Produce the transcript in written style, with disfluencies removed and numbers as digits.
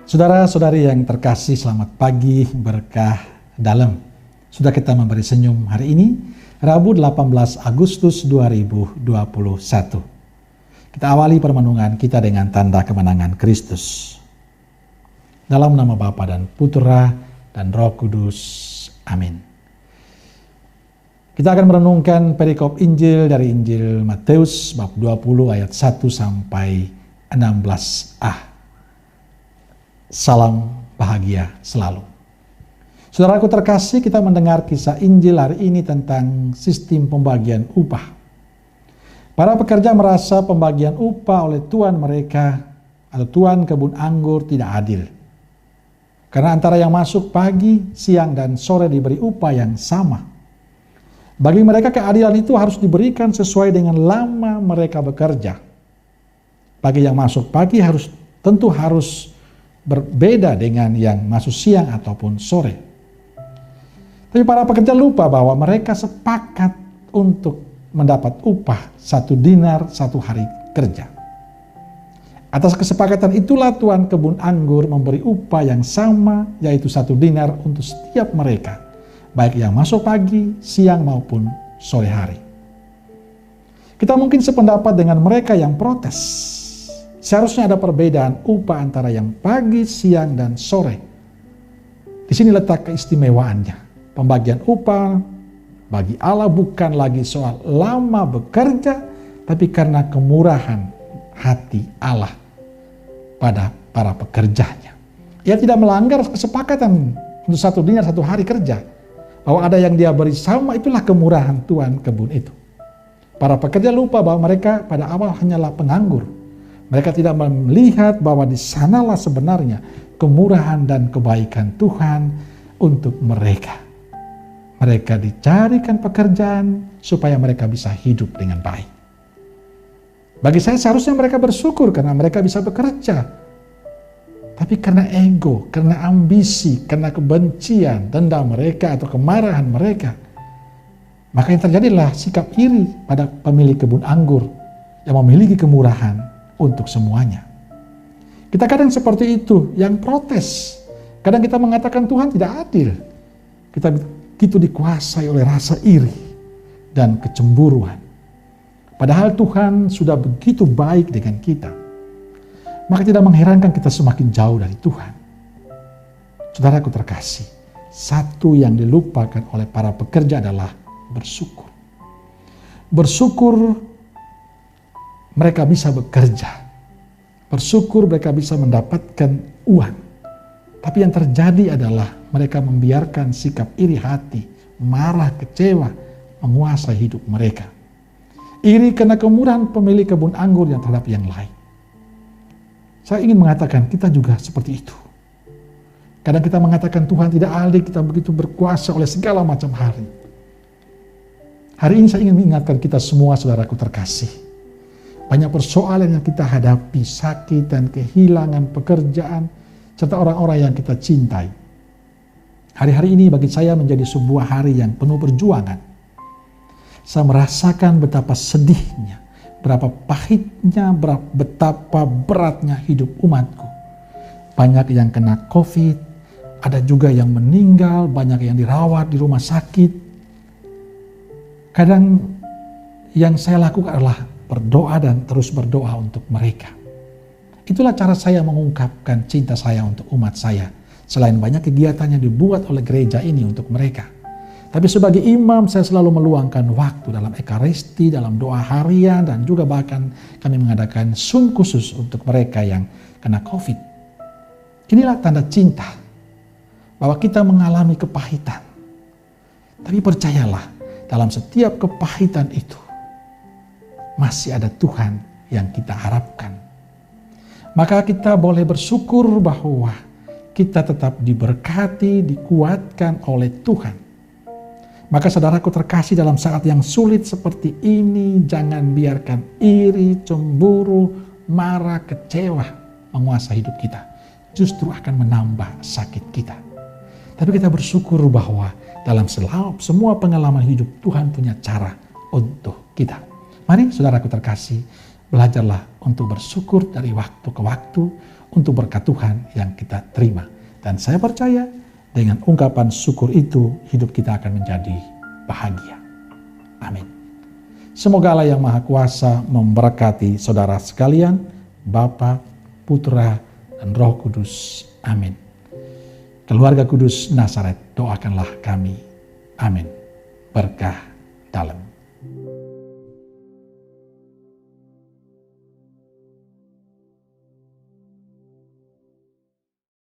Saudara-saudari yang terkasih, selamat pagi, berkah dalam. Sudah kita memberi senyum hari ini, Rabu 18 Agustus 2021. Kita awali permenungan kita dengan tanda kemenangan Kristus. Dalam nama Bapa dan Putra dan Roh Kudus. Amin. Kita akan merenungkan perikop Injil dari Injil Matius bab 20 ayat 1 sampai 16a. Salam bahagia selalu. Saudaraku terkasih, kita mendengar kisah Injil hari ini tentang sistem pembagian upah. Para pekerja merasa pembagian upah oleh tuan mereka atau tuan kebun anggur tidak adil. Karena antara yang masuk pagi, siang, dan sore diberi upah yang sama. Bagi mereka keadilan itu harus diberikan sesuai dengan lama mereka bekerja. Bagi yang masuk pagi tentu harus berbeda dengan yang masuk siang ataupun sore. Tapi para pekerja lupa bahwa mereka sepakat untuk mendapat upah 1 dinar 1 hari kerja. Atas kesepakatan itulah tuan kebun anggur memberi upah yang sama, yaitu 1 dinar untuk setiap mereka, baik yang masuk pagi, siang maupun sore hari. Kita mungkin sependapat dengan mereka yang protes. Seharusnya ada perbedaan upah antara yang pagi, siang, dan sore. Di sini letak keistimewaannya. Pembagian upah bagi Allah bukan lagi soal lama bekerja, tapi karena kemurahan hati Allah pada para pekerjanya. Ia tidak melanggar kesepakatan untuk 1 dinar 1 hari kerja. Bahwa ada yang dia beri sama, itulah kemurahan tuan kebun itu. Para pekerja lupa bahwa mereka pada awal hanyalah penganggur. Mereka tidak melihat bahwa di sanalah sebenarnya kemurahan dan kebaikan Tuhan untuk mereka. Mereka dicarikan pekerjaan supaya mereka bisa hidup dengan baik. Bagi saya seharusnya mereka bersyukur karena mereka bisa bekerja. Tapi karena ego, karena ambisi, karena kebencian, dendam mereka atau kemarahan mereka, maka yang terjadilah sikap iri pada pemilik kebun anggur yang memiliki kemurahan untuk semuanya. Kita kadang seperti itu, yang protes. Kadang kita mengatakan Tuhan tidak adil. Kita begitu dikuasai oleh rasa iri dan kecemburuan. Padahal Tuhan sudah begitu baik dengan kita. Maka tidak mengherankan kita semakin jauh dari Tuhan. Saudaraku terkasih, satu yang dilupakan oleh para pekerja adalah bersyukur. Bersyukur mereka bisa bekerja. Bersyukur mereka bisa mendapatkan uang. Tapi yang terjadi adalah mereka membiarkan sikap iri hati, marah, kecewa, menguasai hidup mereka. Iri karena kemurahan pemilik kebun anggur yang terhadap yang lain. Saya ingin mengatakan kita juga seperti itu. Kadang kita mengatakan Tuhan tidak adil, kita begitu berkuasa oleh segala macam hal. Hari ini saya ingin mengingatkan kita semua, saudaraku terkasih. Banyak persoalan yang kita hadapi, sakit dan kehilangan pekerjaan, serta orang-orang yang kita cintai. Hari-hari ini bagi saya menjadi sebuah hari yang penuh perjuangan. Saya merasakan betapa sedihnya, berapa pahitnya, betapa beratnya hidup umatku. Banyak yang kena COVID, ada juga yang meninggal, banyak yang dirawat di rumah sakit. Kadang yang saya lakukan adalah berdoa dan terus berdoa untuk mereka. Itulah cara saya mengungkapkan cinta saya untuk umat saya. Selain banyak kegiatan yang dibuat oleh gereja ini untuk mereka. Tapi sebagai imam saya selalu meluangkan waktu dalam ekaristi, dalam doa harian, dan juga bahkan kami mengadakan Zoom khusus untuk mereka yang kena COVID. Inilah tanda cinta. Bahwa kita mengalami kepahitan. Tapi percayalah, dalam setiap kepahitan itu masih ada Tuhan yang kita harapkan. Maka kita boleh bersyukur bahwa kita tetap diberkati, dikuatkan oleh Tuhan. Maka saudaraku terkasih, dalam saat yang sulit seperti ini, jangan biarkan iri, cemburu, marah, kecewa menguasai hidup kita. Justru akan menambah sakit kita. Tapi kita bersyukur bahwa dalam semua pengalaman hidup Tuhan punya cara untuk kita. Mari saudaraku terkasih, Belajarlah untuk bersyukur dari waktu ke waktu untuk berkat Tuhan yang kita terima. Dan saya percaya dengan ungkapan syukur itu hidup kita akan menjadi bahagia. Amin. Semoga Allah yang Maha Kuasa memberkati saudara sekalian, Bapa, Putra, dan Roh Kudus. Amin. Keluarga Kudus Nazaret, doakanlah kami. Amin. Berkah dalam.